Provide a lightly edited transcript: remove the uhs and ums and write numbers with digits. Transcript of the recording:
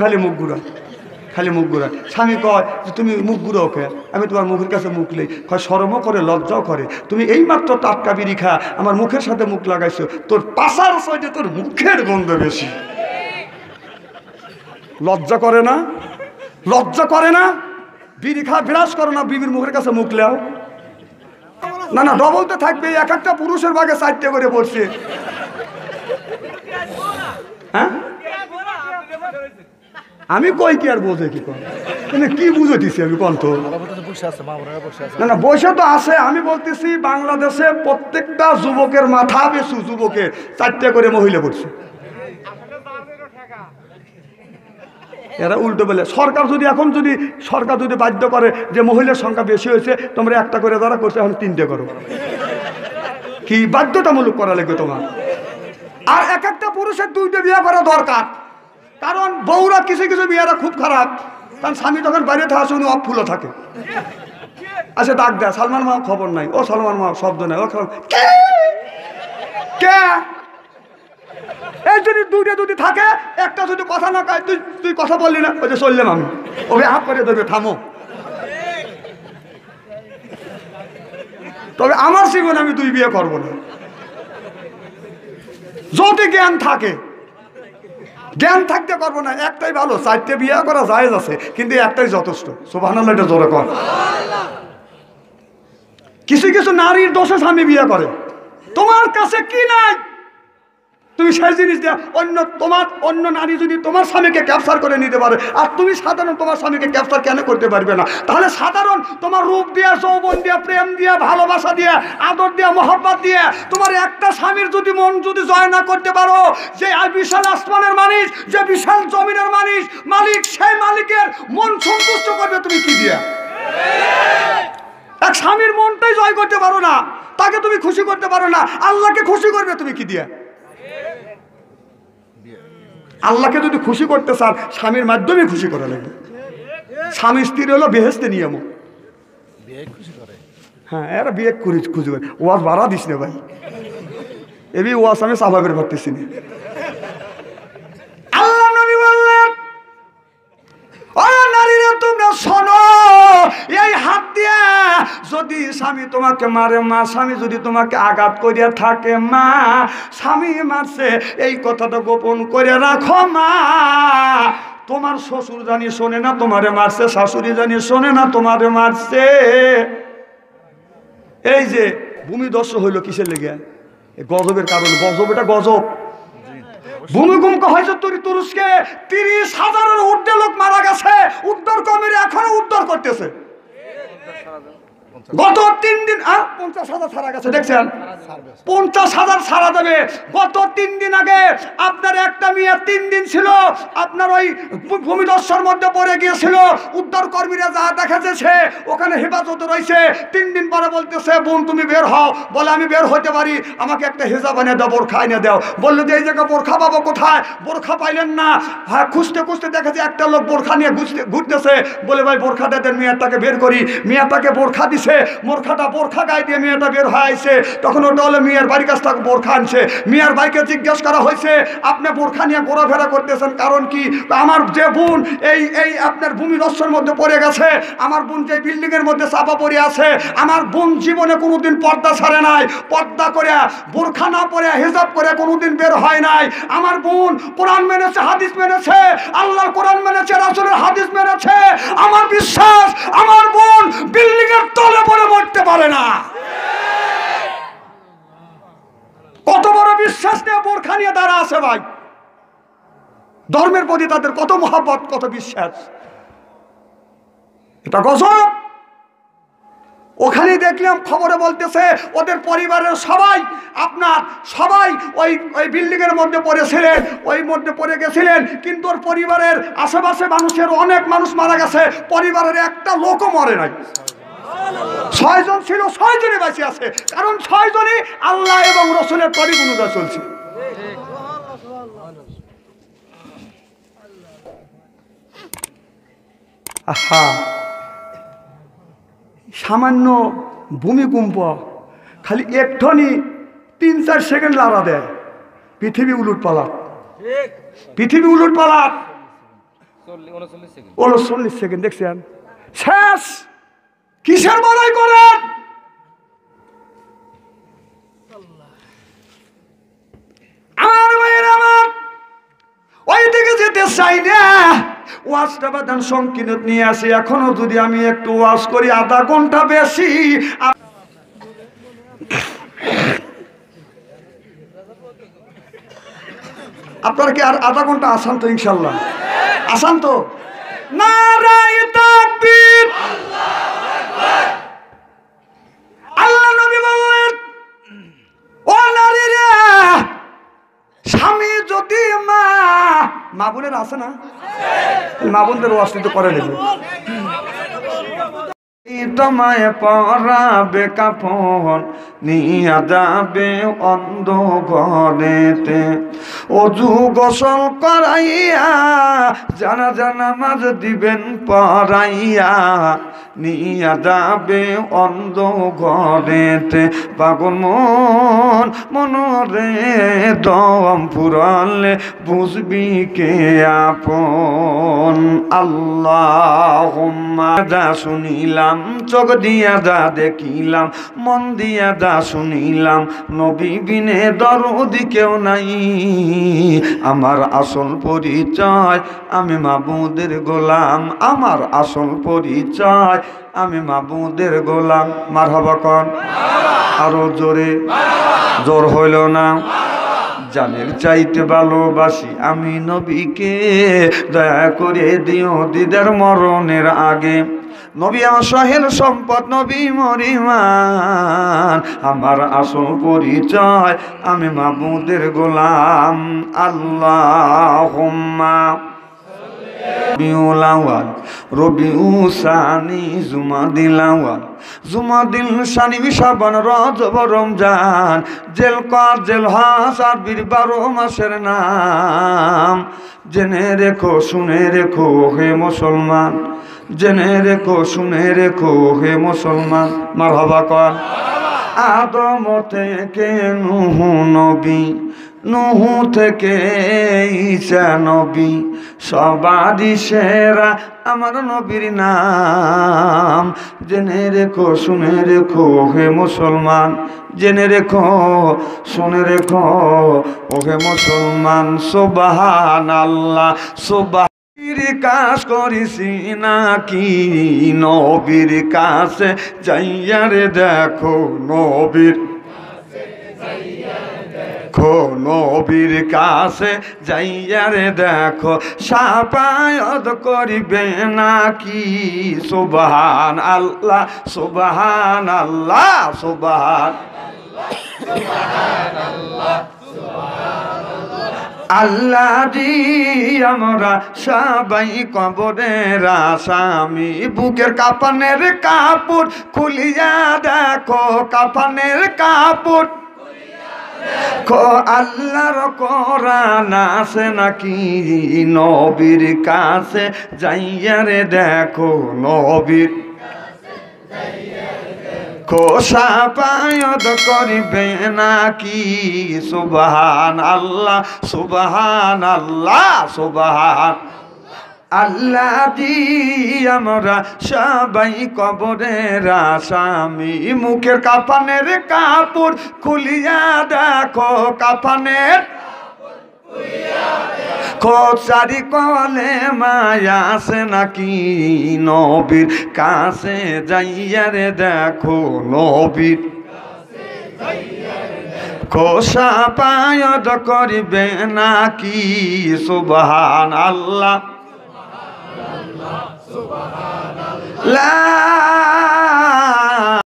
খালি মুখ ঘুরা, খালি মুখ ঘুরা। স্বামী কয় যে তুমি মুখ ঘুরো ওকে, আমি তোমার মুখের কাছে মুখ নেই। কয় শরমও করে লজ্জাও করে, তুমি এইমাত্র টাটকা বিড়ি খা আমার মুখের সাথে মুখ লাগাইছো, তোর পাশার সাইডে তোর মুখের গন্ধ বেশি। লজ্জা করে না? লজ্জা করে না? বিড়ি খা, বিরাজ করো না, বিবির মুখের কাছে মুখ লাও। না না, ডবলতে থাকবে, এক একটা পুরুষের ভাগে 4টে করে পড়ছে। হ্যাঁ, আমি কই কি আর বোঝে কি কর, কি বুঝে দিছি আমি কোন তো? না না, বসে তো আছে। আমি বলতেছি বাংলাদেশে প্রত্যেকটা যুবকের মাথা বেশু যুবকের 4টে করে মহিলা পড়ছে। এরা উল্টো বলে সরকার যদি এখন যদি সরকার যদি বাধ্য করে যে মহিলার সংখ্যা বেশি হয়েছে, তোমরা একটা করে যারা করছে এখন 3টে করো, কি বাধ্যতামূলক করা লাগবে তোমার? আর এক একটা পুরুষের 2টে বিয়ে করা দরকার, কারণ বউরা কিছু কিছু বিয়েরা খুব খারাপ, কারণ স্বামী যখন বাইরে থাকে শুনে অফুলো থাকে। আচ্ছা ডাক দেয়, সালমান মা খবর নাই, ও সালমান মা শব্দ নাই, ও কে কে। এই যদি 2টে যদি থাকে, একটা যদি কথা না কয়, তুই কথা বললি না, ওই যে চললাম আমি, ওকে হাত করে দেবে থামো। তবে আমার জীবনে আমি 2 বিয়ে করবো না। যদি জ্ঞান থাকে, জ্ঞান থাকতে করবো না, একটাই ভালো। 4টে বিয়ে করা জায়েজ আছে, কিন্তু একটাই যথেষ্ট। সুবহানাল্লাহ, এটা জোরে কর। কিছু কিছু নারীর দোষে স্বামী বিয়ে করে, তোমার কাছে কি নাই তুমি সেই জিনিস দেয়া অন্য নারী যদি তোমার স্বামীকে ক্যাপচার করে নিতে পারে, আর তুমি সাধারণ তোমার স্বামীকে ক্যাপচার কেন করতে পারবে না? তাহলে সাধারণ তোমার রূপ দিয়া, যৌবন দিয়া, প্রেম দিয়া, ভালোবাসা দিয়া, আদর দিয়া, মহব্বত দিয়া তোমার একটা স্বামীর যদি মন যদি জয় না করতে পারো, যে বিশাল আসমানের মালিক, যে বিশাল জমিনের মালিক, সেই মালিকের মন সন্তুষ্ট করবে তুমি কি দিয়া? এক স্বামীর মনটাই জয় করতে পারো না, তাকে তুমি খুশি করতে পারো না, আল্লাহকে খুশি করবে তুমি কি দিয়া? আল্লাহকে যদি খুশি করতে চান, স্বামীর মাধ্যমে খুশি করা লাগবে। স্বামী স্ত্রী হলো বেহেশতে নিয়ম। হ্যাঁ, এরা বিয়ে খুশি করে। ওয়াজ বাড়া দিস না ভাই, এবি ওয়াজ আমি স্বাভাবিক ভাবতেছি না। আল্লাহ নবী বললেন, ও নারীরা তোমরা শোনো, এই হাত দিয়ে যদি স্বামী তোমাকে মারে মা, স্বামী যদি তোমাকে আঘাত করিয়া থাকে মা, স্বামী মারছে এই কথাটা গোপন করে রাখো মা। তোমার শ্বশুর জানি শোনে না তোমারে মারছে, শাশুড়ি জানি শোনে না তোমারে মারছে। এই যে ভূমিধস হইল কিসের লেগে? গজবের কারণ। গজব, এটা গজব। ভূমিকম্প হয়েছে তুরস্কে, 30,000-এর ঊর্ধ্বে লোক মারা গেছে, উদ্ধার কর্মীরা এখনো উদ্ধার করতেছে। গত 3 দিন 50,000 ছাড়া গেছে, দেখছেন? 50,000 ছাড়া দেবে। গত 3 দিন আগে আপনার একটা মেয়ে 3 দিন ছিল আপনার ওই ভূমিধসের মধ্যে পড়ে গিয়েছিল, উদ্ধার কর্মীরা যা দেখাচ্ছে ওখানে হেফাজতে রয়েছে। 3 দিন পরে বলতেছে, বোন তুমি বের হও। বলে আমি বের হইতে পারি, আমাকে একটা হিজাব এনে দাও, বোরখা এনে দাও। বললো যে এই জায়গায় বোরখা পাবো কোথায়? বোরখা পাইলেন না। হ্যাঁ, খুঁজতে খুঁজতে দেখেছে একটা লোক বোরখা নিয়ে ঘুরতেছে। বলে ভাই বোরখাটা দেন, মেয়েটাকে বের করি। মেয়েটাকে বোরখা দিছে, বোরখা গায়ে দিয়ে মেয়েটা বের হয়ে আইছে। তখন ওটা হলো মেয়ের বাড়ির কাছ থেকে বোরখা আনছে। মেয়ের ভাইকে জিজ্ঞেস করা হয়েছে, আপনি বোরখা নিয়ে ঘোরাফেরা করতেছেন কারণ কি? আমার যে বোন এই আপনার ভূমিধসের মধ্যে পড়ে গেছে, আমার বোন যে বিল্ডিং এর মধ্যে চাপা পড়ে আছে, আমার বোন জীবনে কোনোদিন পর্দা ছাড়ে নাই, পর্দা করে বোরখা না পরে হিজাব করে কোনোদিন বের হয় নাই। আমার বোন কোরআন মেনেছে, হাদিস মেনেছে, আল্লাহর কোরআন মেনেছে, রাসূলের হাদিস মেনেছে। আমার বিশ্বাস আমার বোন বিল্ডিং এর তলে পড়ে মরতে পারে না। কত বড় বিশ্বাস নিয়ে বোরখা নিয়ে দাঁড়া আছে ভাই। ধর্মের প্রতি তাদের কত মহব্বত, কত বিশ্বাস। এটা গজব। ওখানে দেখলাম খবরে বলতেছে ওদের পরিবারের সবাই ওই বিল্ডিং এর মধ্যে পড়েছিলেন, ওই মধ্যে পড়ে গেছিলেন, কিন্তু ওর পরিবারের আশেপাশে মানুষের অনেক মানুষ মারা গেছে, পরিবারের একটা লোকও মরে নাই। 6 জন ছিল, 6 জনই বেঁচে আছে, কারণ 6 জনই আল্লাহ এবং রাসূলের তরিক অনুযায়ী চলছে। আহা, সামান্য ভূমিকম্প খালি একটুখানি 3-4 সেকেন্ড লড়া দেয়, পৃথিবী উলট পালাট, পৃথিবী উলট পালাট। 39 সেকেন্ড দেখছেন শেষ। কিসের বড়াই করেন? আমার ভাইয়ের আমার ওই দিকে যেতে চাই না। ওয়াজটা বাদান সংকীর্ণ নিয়ে আসি। এখনো যদি আমি একটু ওয়াজ করি আধা ঘন্টা বেশি। আপনারা কি আর আধা ঘন্টা আসান তো? ইনশাল্লাহ আসান তো? নারায়ে তাকবীর, আল্লাহ নবী বলেন ও নারীরা, স্বামী যদি মা বোনের আছে না, মা বোনদের ওয়াজটা করে নেবে। তোমায় পরাবে কাফন নিয়া যাবে অন্ধ ঘরেতে, অজু গোসল করাইয়া জানাজা নামাজ দিবেন পড়াইয়া, নিয়া যাবে অন্ধ ঘরেতে। পাগল মন মনরে দম ফুরালে বুঝবি কে আপন। আল্লাহুম্মা যা শুনিলাম, চোখ দিয়া যা দেখিলাম, মন দিয়া যা শুনিলাম, নবী বিনে দরদি কেউ নাই। আমার আসল পরিচয় আমি মাবুদের গোলাম, আমার আসল পরিচয় আমি মাবুদের গোলাম। মারহাবা কন আরো জোরে, জোর হইল না। জানের চাইতে ভালোবাসি আমি নবীকে, দয়া করে দিও দিদার মরণের আগে। নবী আমার সহেল সম্পদ, নবী মরিমান, আমার আসল পরিচয় আমি মাবুদের গোলাম। আল্লাহুম্মা রবিউল আউয়াল, রবিউল সানি, জুমাদিল আউয়াল, জুমাদিল সানি, শাবান, রজব, রমজান, জিলকদ, জিলহজ, আরবির 12 মাসের নাম। জেনে রেখো শুনে রেখো হে মুসলমান, জেনে রেখো শুনে রেখো হে মুসলমান। মারহাবা কর। আদম থেকে নূহ নবী, নূহ থেকে ঈসা নবী, সবারই সেরা আমার নবীর নাম। জেনে রেখো শুনে রেখো হে মুসলমান, জেনে রেখো শুনে রেখো ও হে মুসলমান। সুবহানাল্লাহ, সুবহান কাজ করিসি নাকি নবীর কাছে যাইয়া রে দেখো, নবীর দেখো, নবীর কাছে যাইয়া রে দেখো, সাফায়াত করিবে নাকি। সুবহান আল্লাহ, সুবহান আল্লাহ, সুবহান আল্লাহ জি। আমরা সবাই কবরের আসামি, বুকের কাফনের কাপড় খুলিয়া দেখো, কাফনের কাপড় খো। আল্লাহর কোরআন আছে নাকি নবীর কাছে যাইয়া রে দেখো, নবীর সাফায়াত করিবে নাকি। সুবহান আল্লাহ, সুবহান আল্লাহ, সুবহান আল্লাহ জি। আমরা সবাই কবরের আসামি, মুখের কাফনের কাপড় খুলিয়া দেখো, কাফনের খোঁচারি কলে মায়া আছে নাকি নবীর কাছে যাইয়া রে দেখো, নবীর সাফায়াত করিবে নাকি। সুবহান আল্লাহ, লা